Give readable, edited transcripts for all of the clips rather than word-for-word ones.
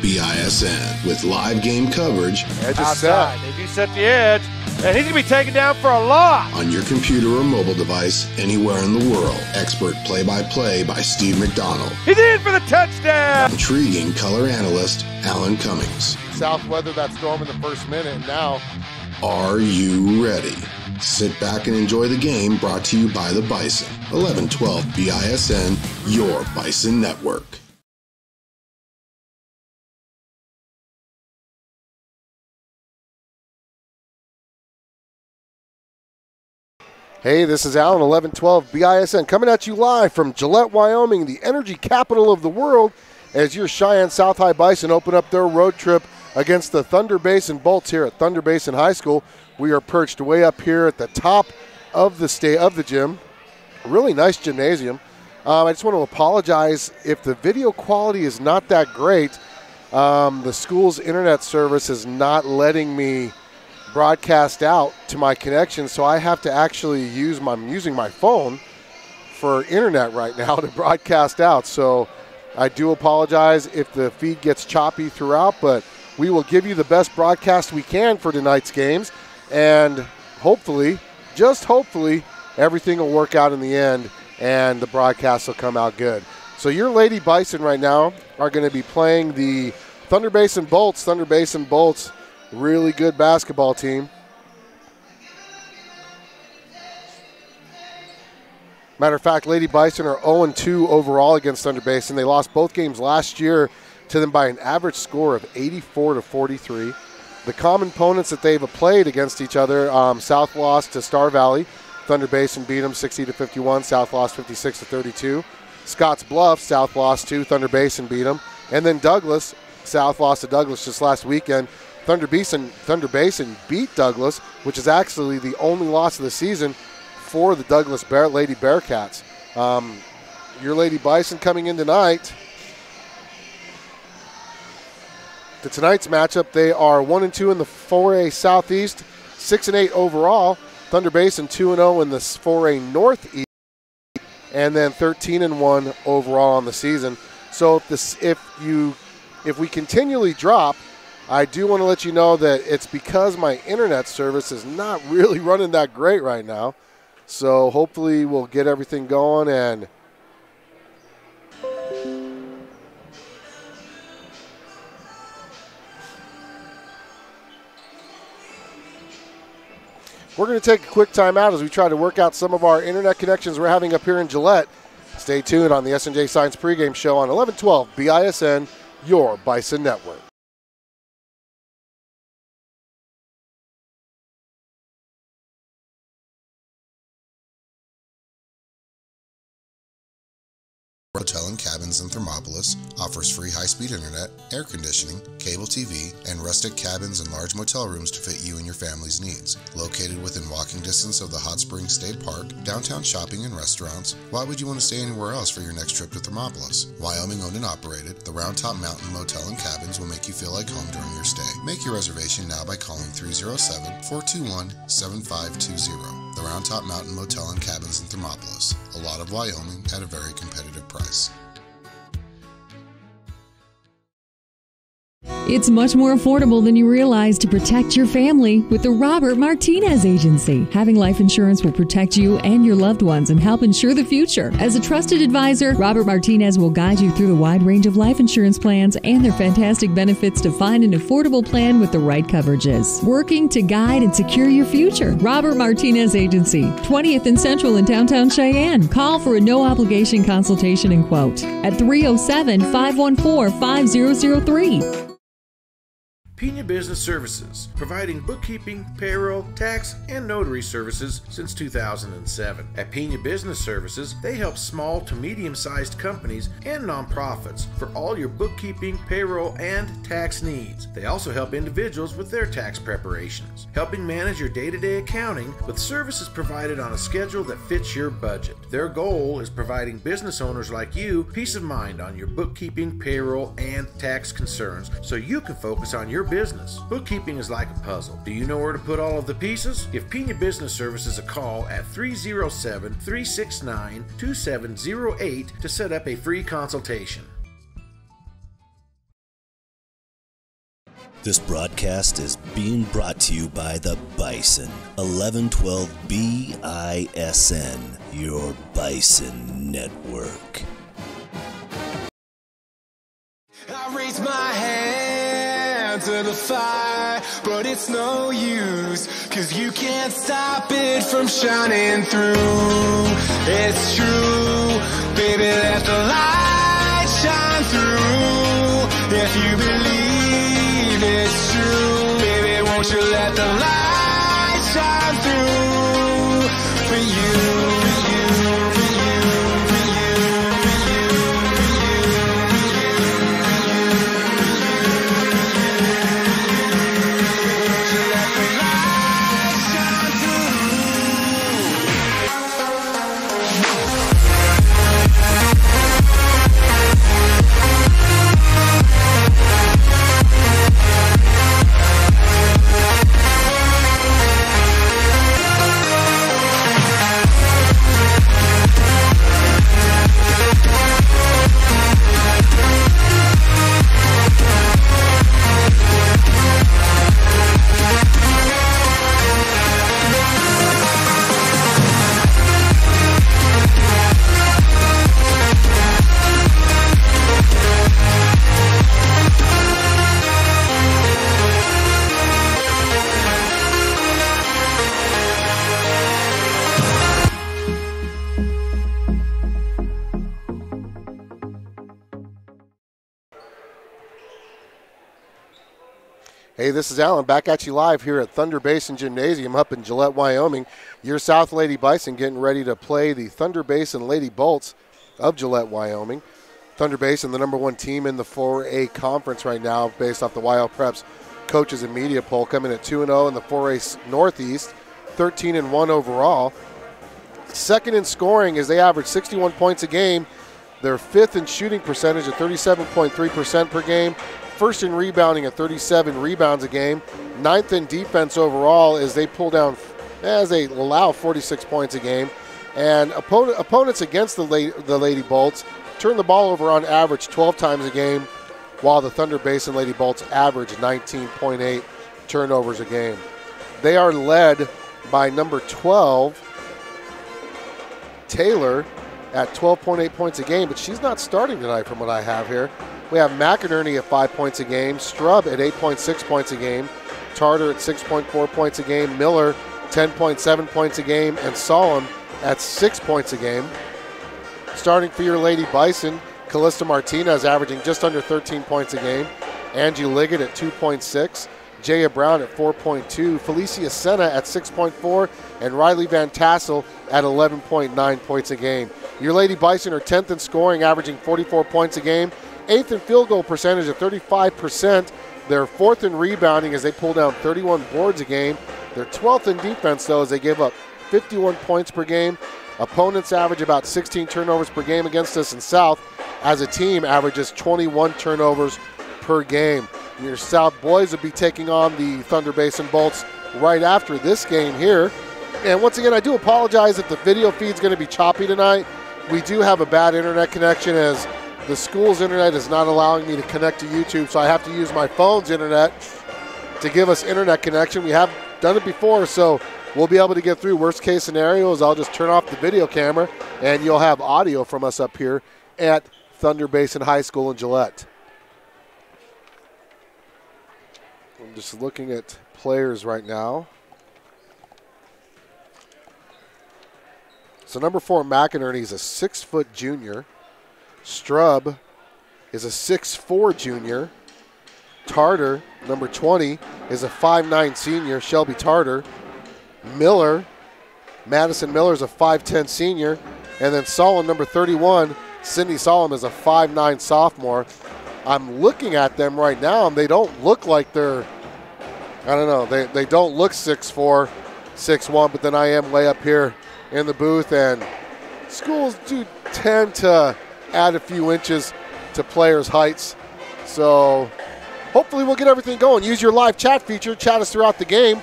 BISN with live game coverage. Edge is set. They do set the edge, and he's going to be taken down for a loss. On your computer or mobile device, anywhere in the world. Expert play-by-play by Steve McDonald. He's in for the touchdown. Intriguing color analyst Alan Cummings. South weathered that storm in the first minute, and now. Are you ready? Sit back and enjoy the game, brought to you by the Bison. 1112 BISN, your Bison network. Hey, this is Alan, 1112 BISN, coming at you live from Gillette, Wyoming, the energy capital of the world, as your Cheyenne South High Bison open up their road trip against the Thunder Basin Bolts here at Thunder Basin High School. We are perched way up here at the top of the gym. Really nice gymnasium. I just want to apologize if the video quality is not that great. The school's internet service is not letting me broadcast out to my connection, so I have to actually I'm using my phone for internet right now to broadcast out. So I do apologize if the feed gets choppy throughout, but we will give you the best broadcast we can for tonight's games, and hopefully, just hopefully, everything will work out in the end and the broadcast will come out good. So your Lady Bison right now are going to be playing the Thunder Basin Bolts. Thunder Basin Bolts, really good basketball team. Matter of fact, Lady Bison are 0-2 overall against Thunder Basin. They lost both games last year to them by an average score of 84-43. The common opponents that they've played against each other, South lost to Star Valley. Thunder Basin beat them 60-51. South lost 56-32. Scotts Bluff, South lost to. Thunder Basin beat them. And then Douglas, South lost to Douglas just last weekend. Thunder Basin beat Douglas, which is actually the only loss of the season for the Douglas Lady Bearcats. Your Lady Bison coming in tonight. To tonight's matchup, they are 1-2 in the 4A Southeast, 6-8 overall. Thunder Basin 2-0 in the 4A Northeast, and then 13-1 overall on the season. So if we continually drop, I do want to let you know that it's because my internet service is not really running that great right now. So hopefully we'll get everything going, and we're going to take a quick time out as we try to work out some of our internet connections we're having up here in Gillette. Stay tuned on the S&J Signs Pregame Show on 1112 BISN, your Bison network. Hotel and Cabins in Thermopolis offers free high-speed internet, air conditioning, cable TV, and rustic cabins and large motel rooms to fit you and your family's needs. Located within walking distance of the Hot Springs State Park, downtown shopping and restaurants, why would you want to stay anywhere else for your next trip to Thermopolis? Wyoming owned and operated, the Round Top Mountain Motel and Cabins will make you feel like home during your stay. Make your reservation now by calling 307-421-7520. The Round Top Mountain Motel and Cabins in Thermopolis. A lot of Wyoming at a very competitive price. It's much more affordable than you realize to protect your family with the Robert Martinez Agency. Having life insurance will protect you and your loved ones and help ensure the future. As a trusted advisor, Robert Martinez will guide you through the wide range of life insurance plans and their fantastic benefits to find an affordable plan with the right coverages. Working to guide and secure your future. Robert Martinez Agency, 20th and Central in downtown Cheyenne. Call for a no-obligation consultation and quote at 307-514-5003. Pena Business Services, providing bookkeeping, payroll, tax, and notary services since 2007. At Pena Business Services, they help small to medium-sized companies and nonprofits for all your bookkeeping, payroll, and tax needs. They also help individuals with their tax preparations, helping manage your day-to-day accounting with services provided on a schedule that fits your budget. Their goal is providing business owners like you peace of mind on your bookkeeping, payroll, and tax concerns so you can focus on your business. Bookkeeping is like a puzzle. Do you know where to put all of the pieces? Give Pena Business Services a call at 307-369-2708 to set up a free consultation. This broadcast is being brought to you by the Bison, 1112 BISN, your Bison network. I raise my hand to the fire, but it's no use, 'cause you can't stop it from shining through. It's true, baby, let the light shine through. If you believe it's true, baby, won't you let the light shine through for you. Hey, this is Alan back at you live here at Thunder Basin Gymnasium up in Gillette, Wyoming. Your South Lady Bison getting ready to play the Thunder Basin Lady Bolts of Gillette, Wyoming. Thunder Basin, the #1 team in the 4A conference right now based off the YL Preps coaches and media poll, coming at 2-0 in the 4A Northeast, 13-1 overall. Second in scoring as they average 61 points a game. They're fifth in shooting percentage at 37.3% per game. First in rebounding at 37 rebounds a game. Ninth in defense overall as they allow 46 points a game. And opponents against the Lady Bolts turn the ball over on average 12 times a game, while the Thunder Basin Lady Bolts average 19.8 turnovers a game. They are led by number 12, Taylor, at 12.8 points a game, but she's not starting tonight from what I have here. We have McInerney at 5 points a game, Strub at 8.6 points a game, Tarter at 6.4 points a game, Miller 10.7 points a game, and Solemn at 6 points a game. Starting for your Lady Bison, Callista Martinez averaging just under 13 points a game, Angie Liggett at 2.6, Jaya Brown at 4.2, Felicia Senna at 6.4, and Riley Van Tassel at 11.9 points a game. Your Lady Bison are 10th in scoring, averaging 44 points a game, 8th in field goal percentage at 35%. They're 4th in rebounding as they pull down 31 boards a game. They're 12th in defense, though, as they give up 51 points per game. Opponents average about 16 turnovers per game against us, and South, as a team, averages 21 turnovers per game. Your South boys will be taking on the Thunder Basin Bolts right after this game here. And once again, I do apologize if the video feed's going to be choppy tonight. We do have a bad internet connection as the school's internet is not allowing me to connect to YouTube, so I have to use my phone's internet to give us internet connection. We have done it before, so we'll be able to get through. Worst case scenario is I'll just turn off the video camera, and you'll have audio from us up here at Thunder Basin High School in Gillette. I'm just looking at players right now. So number 4, McInerney, is a 6-foot junior. Strub is a 6'4 junior. Tarter, number 20, is a 5'9 senior, Shelby Tarter. Madison Miller is a 5'10 senior. And then Solemn, number 31, Cindy Solemn, is a 5'9 sophomore. I'm looking at them right now, and they don't look like they're, I don't know, they don't look 6'4", 6'1", but then I am way up here in the booth, and schools do tend to add a few inches to players' heights. So hopefully we'll get everything going. Use your live chat feature. Chat us throughout the game.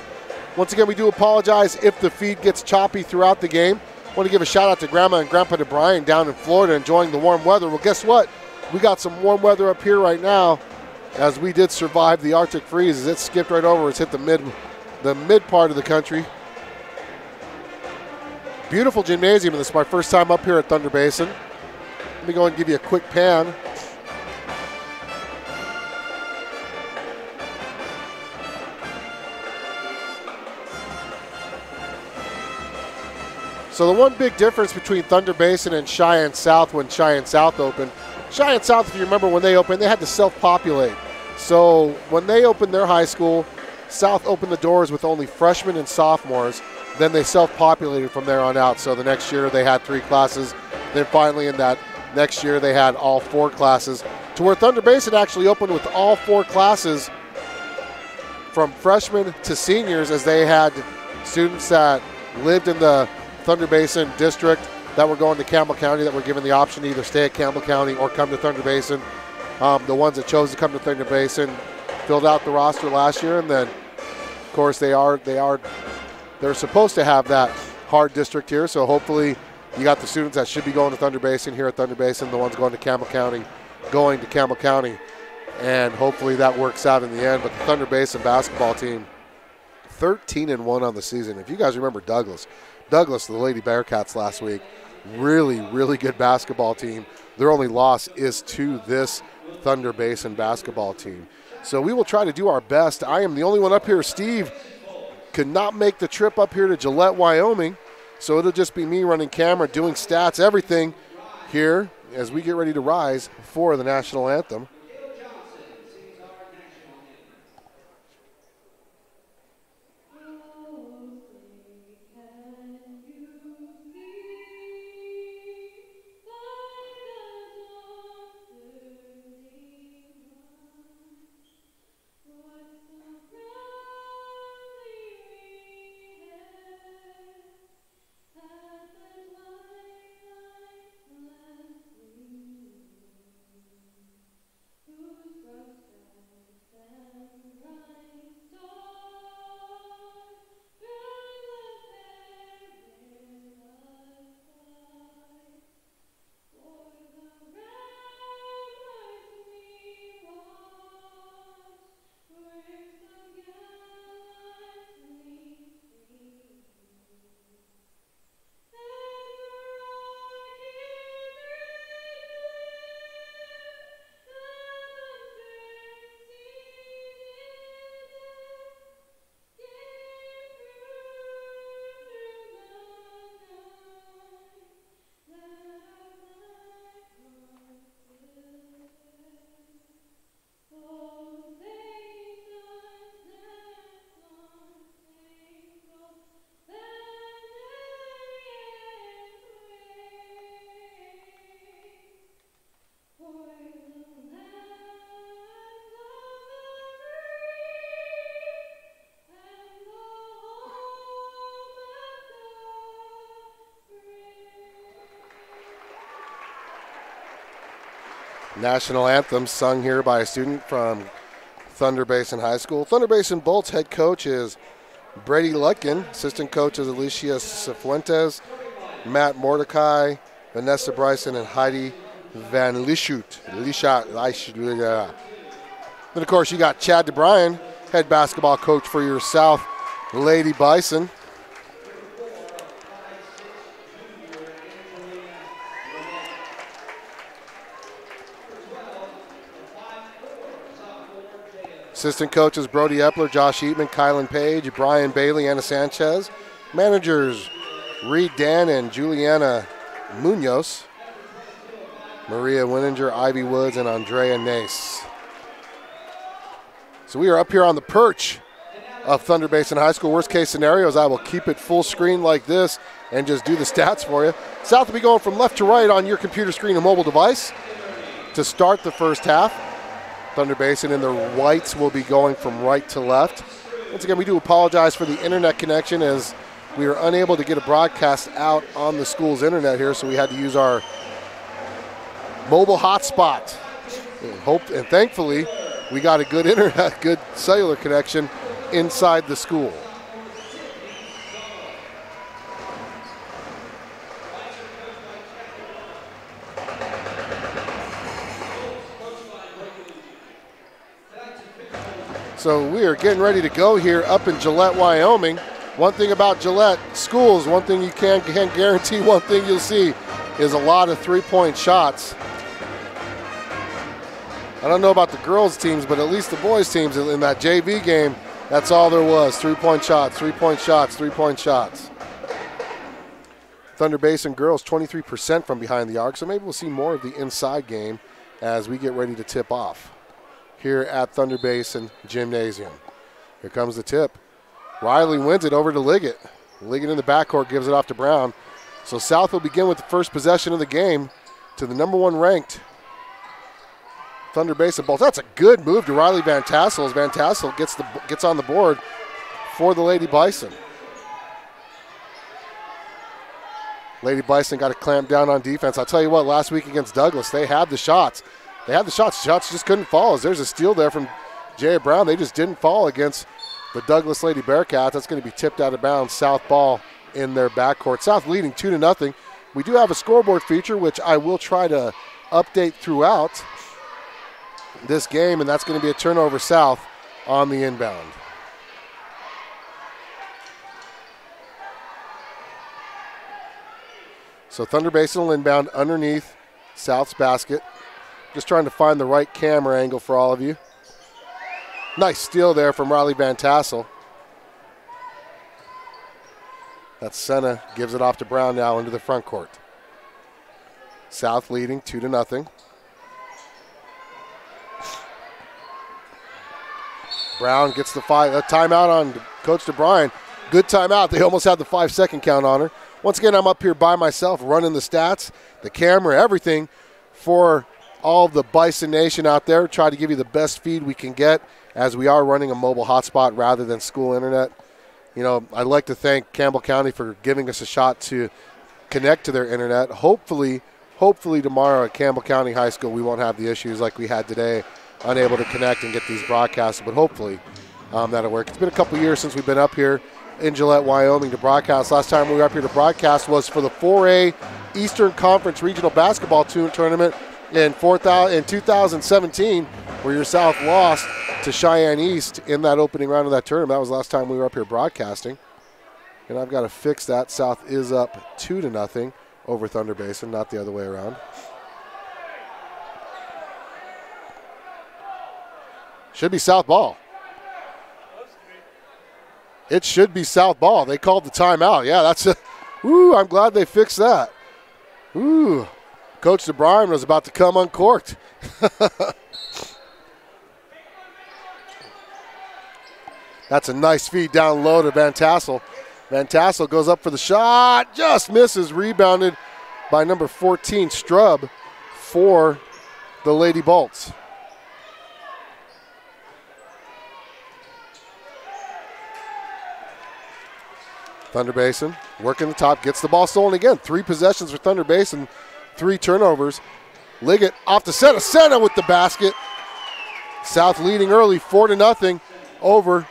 Once again, we do apologize if the feed gets choppy throughout the game. I want to give a shout out to Grandma and Grandpa DeBryan down in Florida enjoying the warm weather. Well, guess what? We got some warm weather up here right now as we did survive the Arctic freeze, as it skipped right over. It's hit the mid part of the country. Beautiful gymnasium, and this is my first time up here at Thunder Basin. Let me go and give you a quick pan. So the one big difference between Thunder Basin and Cheyenne South when Cheyenne South opened, Cheyenne South, if you remember when they opened, they had to self-populate. So when they opened their high school, South opened the doors with only freshmen and sophomores. Then they self-populated from there on out. So the next year they had 3 classes. Then finally in that next year they had all 4 classes, to where Thunder Basin actually opened with all 4 classes from freshmen to seniors, as they had students that lived in the Thunder Basin district that were going to Campbell County that were given the option to either stay at Campbell County or come to Thunder Basin. The ones that chose to come to Thunder Basin filled out the roster last year, and then of course they're supposed to have that hard district here, so hopefully you got the students that should be going to Thunder Basin here at Thunder Basin, the ones going to Campbell County, and hopefully that works out in the end. But the Thunder Basin basketball team, 13-1 on the season. If you guys remember Douglas, the Lady Bearcats last week, really, really good basketball team. Their only loss is to this Thunder Basin basketball team. So we will try to do our best. I am the only one up here. Steve could not make the trip up here to Gillette, Wyoming, so it'll just be me running camera, doing stats, everything here as we get ready to rise for the national anthem. National anthem sung here by a student from Thunder Basin High School. Thunder Basin Bolts head coach is Brady Lutkin. Assistant coach is Alicia Cifuentes, Matt Mordecai, Vanessa Bryson, and Heidi Van Lischut. Then, of course, you got Chad DeBryan, head basketball coach for your South Lady Bison. Assistant coaches Brody Epler, Josh Eatman, Kylan Page, Brian Bailey, Anna Sanchez. Managers Reed Dan and Juliana Munoz. Maria Winninger, Ivy Woods, and Andrea Nace. So we are up here on the perch of Thunder Basin High School. Worst case scenarios, I will keep it full screen like this and just do the stats for you. South will be going from left to right on your computer screen or mobile device to start the first half. Thunder Basin in the whites will be going from right to left. Once again, we do apologize for the internet connection, as we are unable to get a broadcast out on the school's internet here, so we had to use our mobile hotspot. And thankfully, we got a good internet, good cellular connection inside the school. So we are getting ready to go here up in Gillette, Wyoming. One thing about Gillette schools, one thing you can guarantee, one thing you'll see is a lot of three-point shots. I don't know about the girls' teams, but at least the boys' teams in that JV game, that's all there was, three-point shots, three-point shots, three-point shots. Thunder Basin girls 23% from behind the arc, so maybe we'll see more of the inside game as we get ready to tip off here at Thunder Basin Gymnasium. Here comes the tip. Riley wins it over to Liggett. Liggett in the backcourt gives it off to Brown. So South will begin with the first possession of the game to the number 1 ranked Thunder Basin Bulls. That's a good move to Riley Van Tassel as Van Tassel gets on the board for the Lady Bison. Lady Bison got to clamp down on defense. I'll tell you what, last week against Douglas, they had the shots. Shots just couldn't fall. As there's a steal there from Jay Brown. They just didn't fall against the Douglas Lady Bearcats. That's going to be tipped out of bounds. South ball in their backcourt. South leading 2-0. We do have a scoreboard feature, which I will try to update throughout this game, and that's going to be a turnover South on the inbound. So Thunder Basin will inbound underneath South's basket. Just trying to find the right camera angle for all of you. Nice steal there from Riley Van Tassel. That's Senna, gives it off to Brown now into the front court. South leading 2-0. Brown gets the timeout on Coach DeBryan. Good timeout. They almost had the 5-second count on her. Once again, I'm up here by myself running the stats, the camera, everything for all of the Bison Nation out there. Try to give you the best feed we can get as we are running a mobile hotspot rather than school internet. You know, I'd like to thank Campbell County for giving us a shot to connect to their internet. Hopefully tomorrow at Campbell County High School we won't have the issues like we had today, unable to connect and get these broadcasts, but hopefully that'll work. It's been a couple years since we've been up here in Gillette, Wyoming to broadcast. Last time we were up here to broadcast was for the 4A Eastern Conference Regional Basketball Tournament in 2017, where your South lost to Cheyenne East in that opening round of that tournament. That was the last time we were up here broadcasting. And I've got to fix that. South is up 2-0 over Thunder Basin, not the other way around. Should be South ball. It should be South ball. They called the timeout. Yeah, that's a, I'm glad they fixed that. Coach DeBryan was about to come uncorked. That's a nice feed down low to Van Tassel. Van Tassel goes up for the shot, just misses, rebounded by number 14, Strub, for the Lady Bolts. Thunder Basin working the top, gets the ball stolen again. 3 possessions for Thunder Basin, 3 turnovers. Liggett off to Senna. Senna with the basket. South leading early, 4-0 over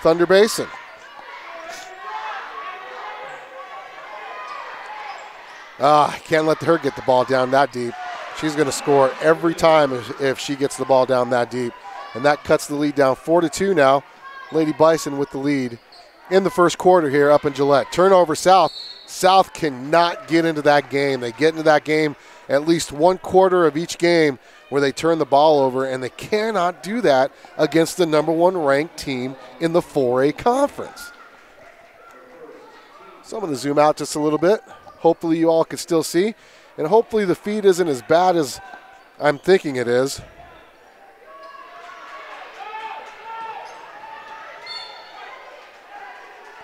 Thunder Basin. I can't let her get the ball down that deep. She's going to score every time if she gets the ball down that deep. And that cuts the lead down 4-2 now. Lady Bison with the lead in the first quarter here up in Gillette. Turnover South. South cannot get into that game. They get into that game at least one quarter of each game where they turn the ball over, and they cannot do that against the number 1 ranked team in the 4A conference. So I'm going to zoom out just a little bit. Hopefully you all can still see, and hopefully the feed isn't as bad as I'm thinking it is.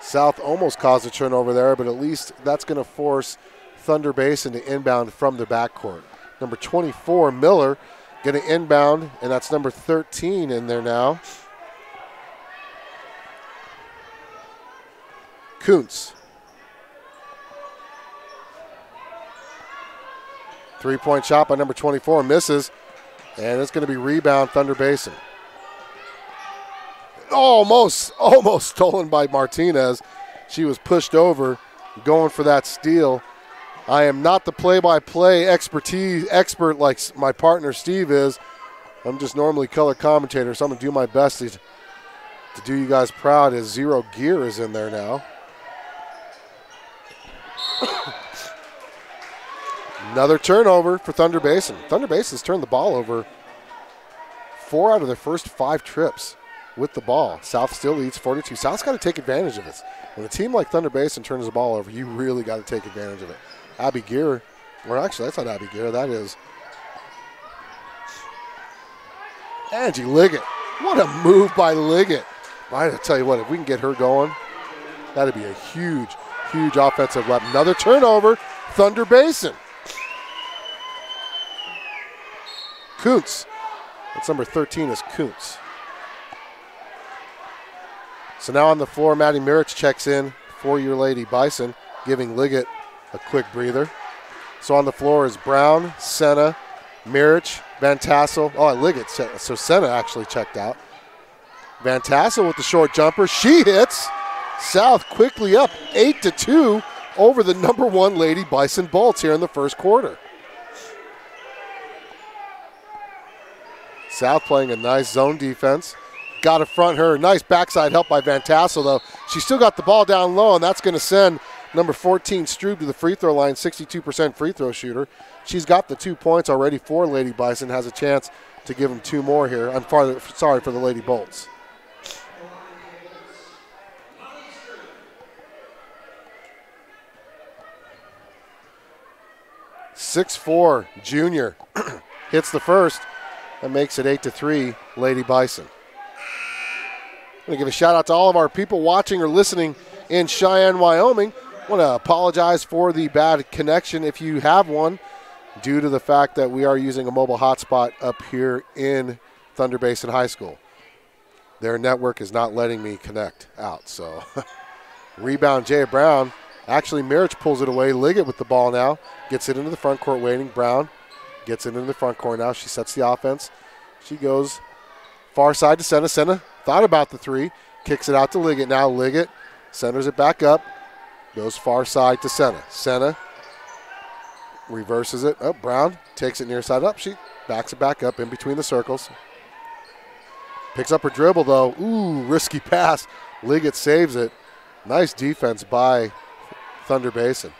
South almost caused a turnover there, but at least that's going to force Thunder Basin to inbound from the backcourt. Number 24, Miller, going to inbound, and that's number 13 in there now. Kuntz. 3-point shot by number 24, misses, and it's going to be rebound Thunder Basin. Almost stolen by Martinez. She was pushed over, going for that steal. I am not the play-by-play expert like my partner Steve is, I'm just normally color commentator, so I'm going to do my best to do you guys proud as Zero Gear is in there now. Another turnover for Thunder Basin. Thunder Basin's turned the ball over 4 out of their first 5 trips with the ball. South still leads 42. South's got to take advantage of this. When a team like Thunder Basin turns the ball over, you really got to take advantage of it. Abby Gear, or actually that's not Abby Gear, that is Angie Liggett. What a move by Liggett. I tell you what, if we can get her going, that'd be a huge, huge offensive weapon. Another turnover, Thunder Basin. Kuntz. That's number 13 is Kuntz. So now on the floor, Maddie Mirich checks in for your Lady Bison, giving Liggett a quick breather. So on the floor is Brown, Senna, Mirich, Van Tassel. Oh, Liggett. So Senna actually checked out. Van Tassel with the short jumper. She hits. South quickly up 8-2 over the number 1 Lady Bison Bolts here in the first quarter. South playing a nice zone defense. Got to front her. Nice backside help by Van Tassel, though. She still got the ball down low, and that's going to send number 14, Strube, to the free throw line, 62% free throw shooter. She's got the 2 points already for Lady Bison, has a chance to give them 2 more here. I'm sorry for the Lady Bolts. .64 junior hits the first. That makes it 8-3, Lady Bison. I'm going to give a shout out to all of our people watching or listening in Cheyenne, Wyoming. I want to apologize for the bad connection if you have one, due to the fact that we are using a mobile hotspot up here in Thunder Basin High School. Their network is not letting me connect out. So rebound, Jay Brown. Actually, Mirich pulls it away. Liggett with the ball now. Gets it into the front court waiting. Brown gets it into the front court now. She sets the offense. She goes far side to Senna. Senna thought about the 3. Kicks it out to Liggett now. Liggett centers it back up. Goes far side to Senna. Senna reverses it. Oh, Brown takes it near side up. She backs it back up in between the circles. Picks up her dribble, though. Ooh, risky pass. Liggett saves it. Nice defense by Thunder Basin.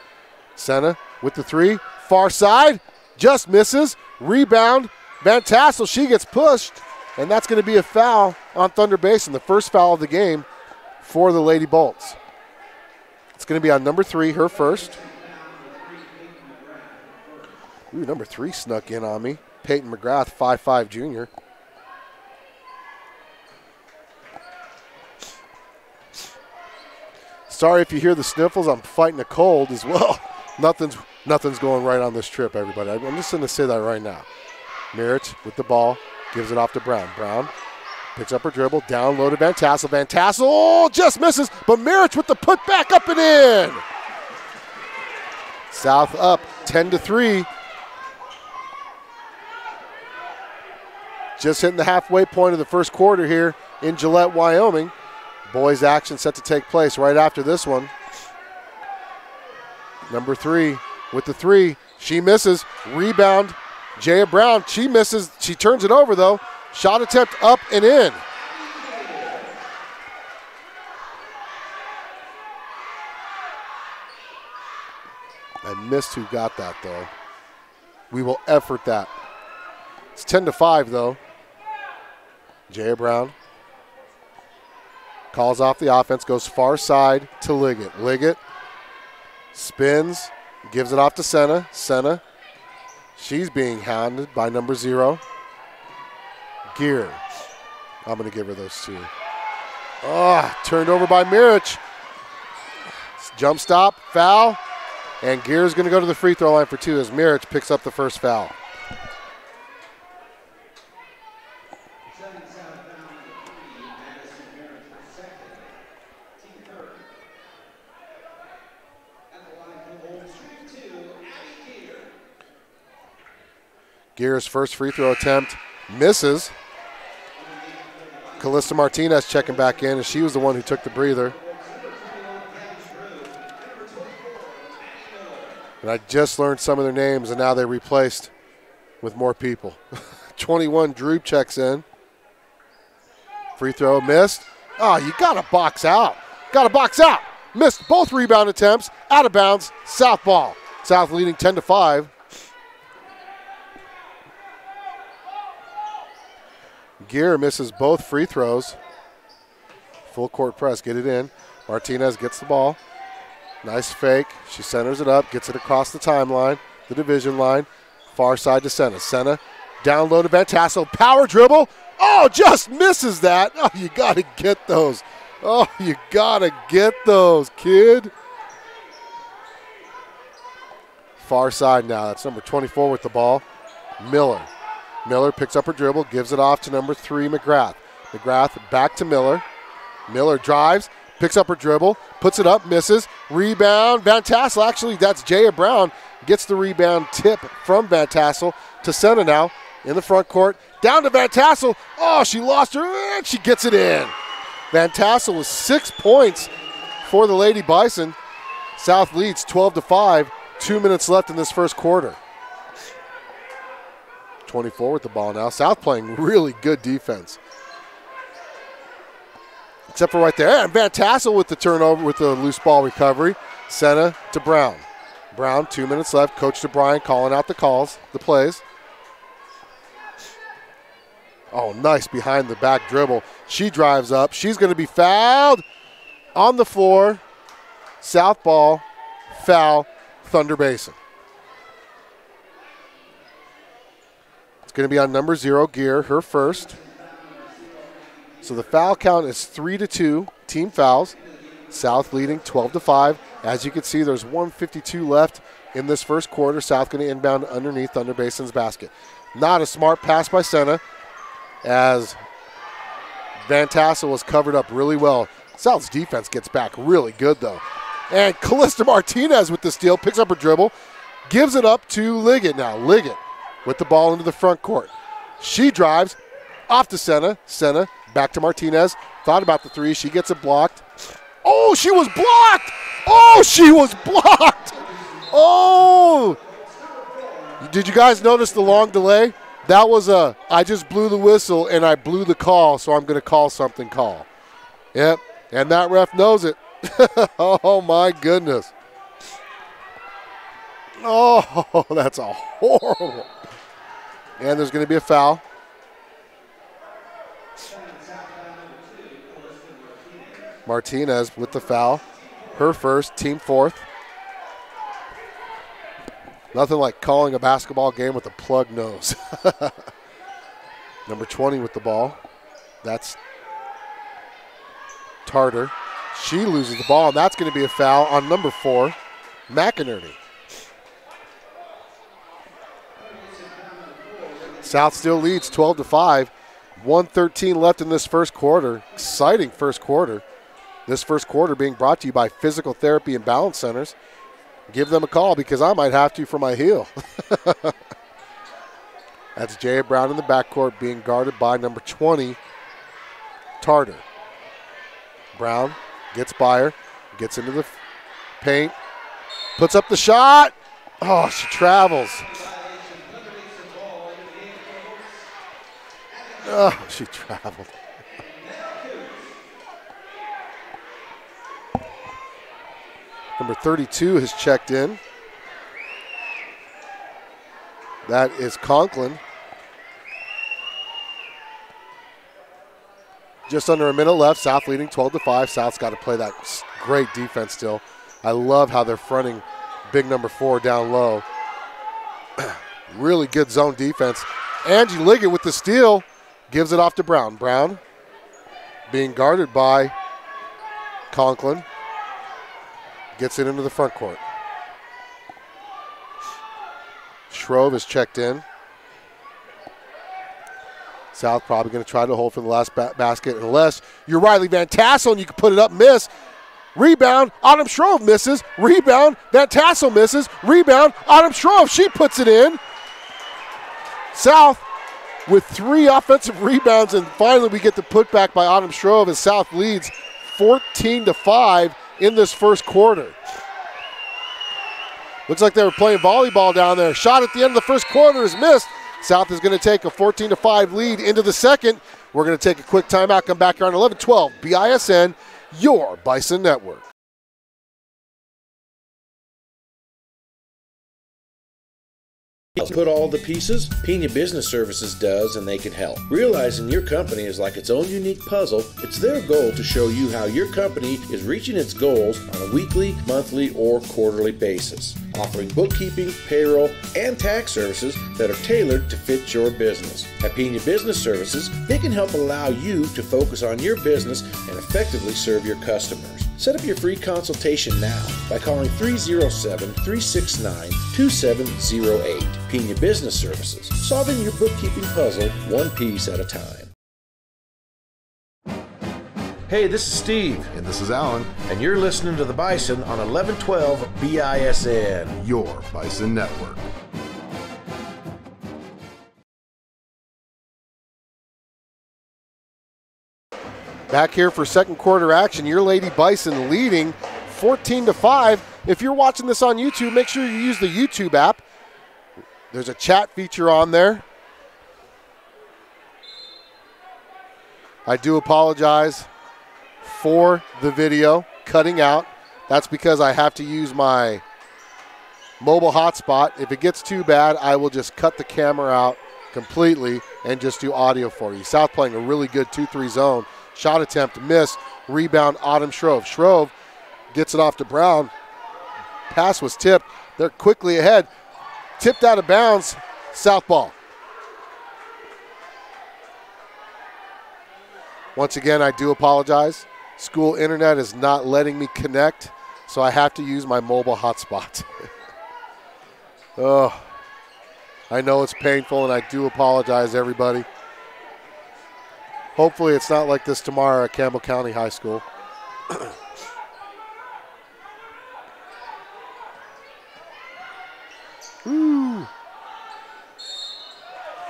Senna with the 3. Far side. Just misses. Rebound. Van Tassel, she gets pushed. And that's going to be a foul on Thunder Basin. The first foul of the game for the Lady Bolts. It's going to be on number 3, her first. Ooh, number 3 snuck in on me. Peyton McGrath, 5'5" junior. Sorry if you hear the sniffles. I'm fighting a cold as well. Nothing's going right on this trip, everybody. I'm just going to say that right now. Mirich with the ball. Gives it off to Brown. Brown picks up her dribble. Down low to Van Tassel. Van Tassel just misses, but Mirich with the putback up and in. South up 10-3. Just hitting the halfway point of the first quarter here in Gillette, Wyoming. Boys action set to take place right after this one. Number 3 with the 3. She misses. Rebound. Jaya Brown, she misses. She turns it over, though. Shot attempt up and in. I missed who got that, though. We will effort that. It's 10-5, though. Jaya Brown calls off the offense, goes far side to Liggett. Liggett spins, gives it off to Senna. Senna. She's being hounded by number 0, Gear. I'm going to give her those 2. Oh, turned over by Mirich. Jump stop, foul, and Gear's going to go to the free throw line for 2 as Mirich picks up the first foul. Gear's first free throw attempt misses. Calista Martinez checking back in, and she was the one who took the breather. And I just learned some of their names, and now they're replaced with more people. 21, Drew checks in. Free throw missed. Oh, you got to box out. Got to box out. Missed both rebound attempts. Out of bounds. South ball. South leading 10-5. Gear misses both free throws. Full court press. Get it in. Martinez gets the ball. Nice fake. She centers it up. Gets it across the timeline. The division line. Far side to Senna. Senna down low to Van Tassel. Power dribble. Oh, just misses that. Oh, you got to get those. Oh, you got to get those, kid. Far side now. That's number 24 with the ball. Miller. Miller picks up her dribble, gives it off to number 3, McGrath. McGrath back to Miller. Miller drives, picks up her dribble, puts it up, misses. Rebound, Van Tassel. Actually, that's Jaya Brown. Gets the rebound tip from Van Tassel to Senna now in the front court. Down to Van Tassel. Oh, she lost her, and she gets it in. Van Tassel with 6 points for the Lady Bison. South leads 12-5. 2 minutes left in this first quarter. 24 with the ball now. South playing really good defense. Except for right there. And Van Tassel with the turnover, with the loose ball recovery. Senna to Brown. Brown, 2 minutes left. Coach DeBryan calling out the calls, the plays. Oh, nice behind the back dribble. She drives up. She's going to be fouled on the floor. South ball, foul, Thunder Basin. It's going to be on number 0, Gear, her first. So the foul count is 3-2, team fouls. South leading 12-5. As you can see, there's 1:52 left in this first quarter. South going to inbound underneath Thunder Basin's basket. Not a smart pass by Senna, as Van Tassel was covered up really well. South's defense gets back really good, though. And Callista Martinez with the steal, picks up her dribble, gives it up to Liggett now. Liggett with the ball into the front court. She drives off to Senna. Senna back to Martinez. Thought about the three. She gets it blocked. Oh, she was blocked! Oh, she was blocked! Oh! Did you guys notice the long delay? That was I just blew the whistle and I blew the call, so I'm going to call something call. Yep, and that ref knows it. Oh, my goodness. Oh, that's a horrible. And there's going to be a foul. Martinez with the foul. Her first, team fourth. Nothing like calling a basketball game with a plug nose. Number 20 with the ball. That's Tarter. She loses the ball, and that's going to be a foul on number 4, McInerney. South still leads 12-5. 1:13 left in this first quarter. Exciting first quarter. This first quarter being brought to you by Physical Therapy and Balance Centers. Give them a call because I might have to for my heel. That's Jay Brown in the backcourt being guarded by number 20, Tarter. Brown gets by her, gets into the paint, puts up the shot. Oh, she travels. Oh, she traveled. Number 32 has checked in. That is Conklin. Just under a minute left. South leading 12-5. South's got to play that great defense still. I love how they're fronting big number 4 down low. Really good zone defense. Angie Liggett with the steal. Gives it off to Brown. Brown being guarded by Conklin. Gets it into the front court. Shrove is checked in. South probably going to try to hold for the last basket unless you're Riley Van Tassel and you can put it up, miss. Rebound, Autumn Shrove misses. Rebound, Van Tassel misses. Rebound, Autumn Shrove, she puts it in. South with 3 offensive rebounds, and finally we get the putback by Autumn Shrove as South leads 14-5 in this first quarter. Looks like they were playing volleyball down there. Shot at the end of the first quarter is missed. South is going to take a 14-5 lead into the second. We're going to take a quick timeout, come back here on 11-12 BISN, your Bison Network. Put all the pieces? Pena Business Services does, and they can help. Realizing your company is like its own unique puzzle, it's their goal to show you how your company is reaching its goals on a weekly, monthly, or quarterly basis. Offering bookkeeping, payroll, and tax services that are tailored to fit your business. At Pena Business Services, they can help allow you to focus on your business and effectively serve your customers. Set up your free consultation now by calling 307-369-2708. Pena Business Services, solving your bookkeeping puzzle one piece at a time. Hey, this is Steve. And this is Alan, And you're listening to the Bison on 1112 BISN. your Bison Network. Back here for second quarter action, your Lady Bison leading 14-5. If you're watching this on YouTube, make sure you use the YouTube app. There's a chat feature on there. I do apologize for the video cutting out. That's because I have to use my mobile hotspot. If it gets too bad, I will just cut the camera out completely and just do audio for you. South playing a really good 2-3 zone. Shot attempt, miss, rebound, Autumn Shrove. Shrove gets it off to Brown. Pass was tipped. They're quickly ahead. Tipped out of bounds, South ball. Once again, I do apologize. School internet is not letting me connect, so I have to use my mobile hotspot. Oh, I know it's painful, and I do apologize, everybody. Hopefully it's not like this tomorrow at Campbell County High School. Ooh.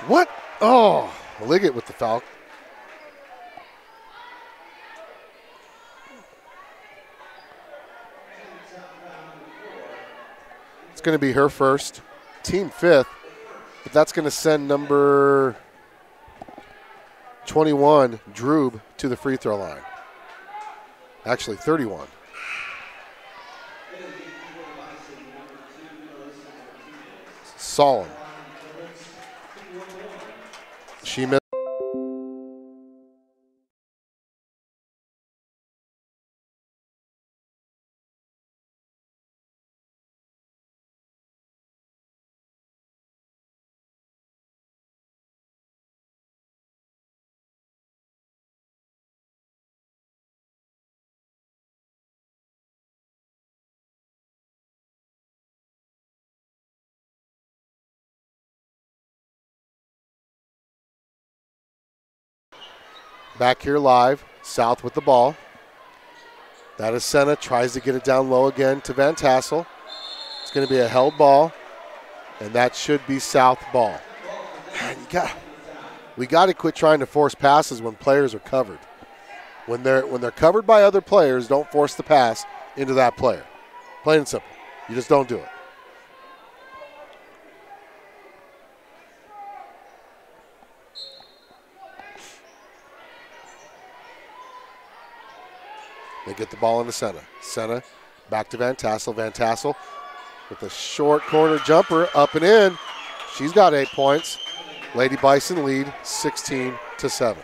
What? Oh, Liggett with the foul. It's going to be her first, team fifth, but that's going to send number 21, Droob, to the free throw line. Actually, 31. Solemn. She missed. Back here live, South with the ball. That is Senna, tries to get it down low again to Van Tassel. It's going to be a held ball, and that should be South ball. Man, we got to quit trying to force passes when players are covered. When they're covered by other players, don't force the pass into that player. Plain and simple. You just don't do it. They get the ball into Senna. Senna back to Van Tassel. Van Tassel with a short corner jumper up and in. She's got 8 points. Lady Bison lead 16-7.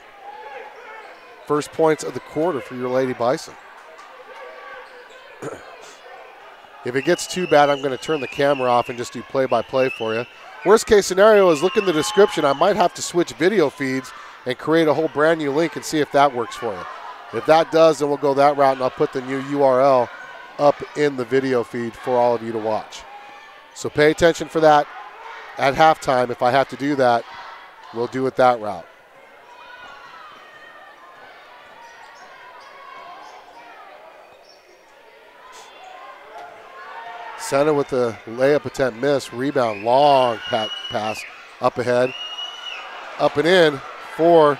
First points of the quarter for your Lady Bison. If it gets too bad, I'm going to turn the camera off and just do play-by-play for you. Worst case scenario is look in the description. I might have to switch video feeds and create a whole brand new link and see if that works for you. If that does, then we'll go that route, and I'll put the new URL up in the video feed for all of you to watch. So pay attention for that at halftime. If I have to do that, we'll do it that route. Senna with the layup attempt miss, rebound, long pass up ahead, up and in for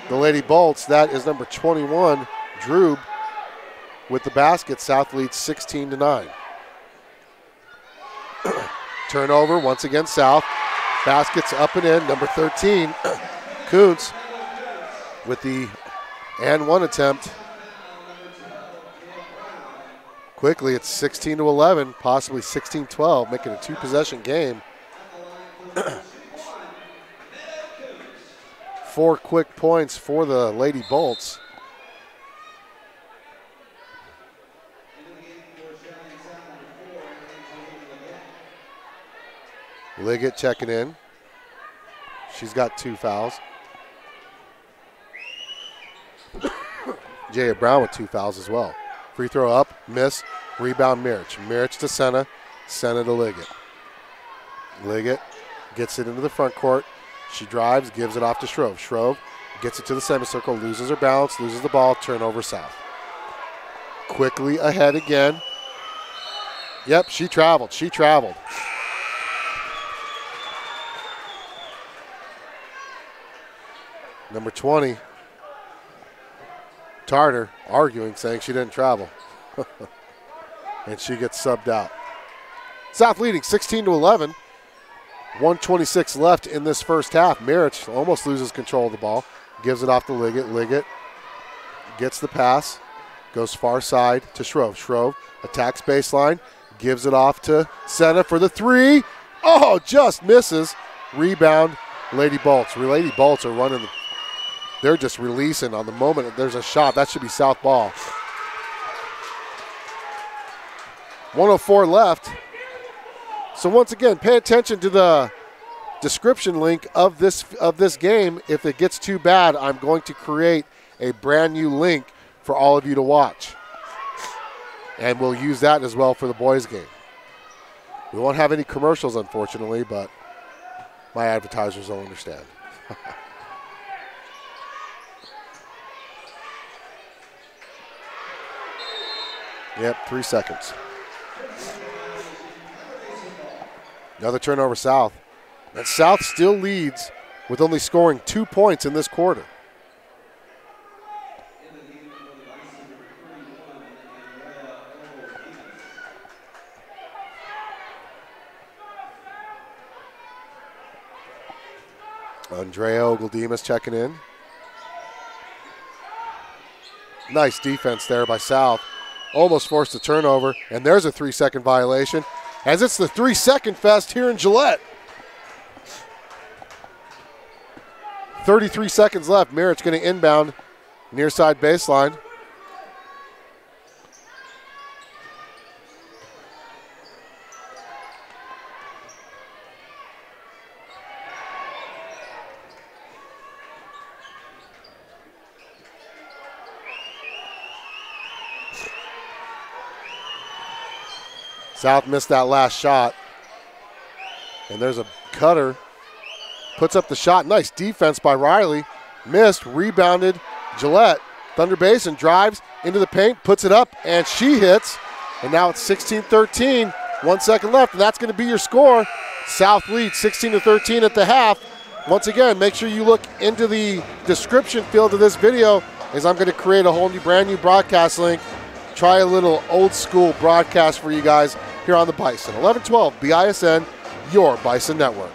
the Lady Bolts. That is number 21, Droob, with the basket. South leads 16-9. Turnover once again, South. Baskets up and in. Number 13, Kuntz with the and one attempt. Quickly, it's 16-11, possibly 16-12, making a 2-possession game. 4 quick points for the Lady Bolts. Liggett checking in. She's got 2 fouls. Jaya Brown with 2 fouls as well. Free throw up, miss, rebound Mirich. Mirich to Senna, Senna to Liggett. Liggett gets it into the front court. She drives, gives it off to Shrove. Shrove gets it to the semicircle, loses her balance, loses the ball, turnover South. Quickly ahead again. Yep, she traveled. Number 20, Tarter, arguing, saying she didn't travel. And she gets subbed out. South leading 16-11. 1:26 left in this first half. Mirich almost loses control of the ball. Gives it off to Liggett. Liggett gets the pass. Goes far side to Shrove. Shrove attacks baseline. Gives it off to Senna for the 3. Oh, just misses. Rebound, Lady Bolts. Lady Bolts are running. They're just releasing on the moment that there's a shot. That should be South ball. 1:04 left. So once again, pay attention to the description link of this game. If it gets too bad, I'm going to create a brand new link for all of you to watch. And we'll use that as well for the boys' game. We won't have any commercials, unfortunately, but my advertisers will understand. Yep, 3 seconds. Another turnover South. And South still leads with only scoring 2 points in this quarter. Andrea Ogledemus checking in. Nice defense there by South. Almost forced a turnover, and there's a 3-second violation, as it's the 3-second fest here in Gillette. 33 seconds left. Mirich going to inbound near side baseline. South missed that last shot. And there's a cutter. Puts up the shot. Nice defense by Riley. Missed. Rebounded. Gillette. Thunder Basin drives into the paint. Puts it up. And she hits. And now it's 16-13. 1 second left. And that's going to be your score. South leads 16-13 at the half. Once again, make sure you look into the description field of this video, as I'm going to create a whole new, brand new broadcast link. Try a little old school broadcast for you guys here on the Bison. 11-12 BISN, your Bison Network.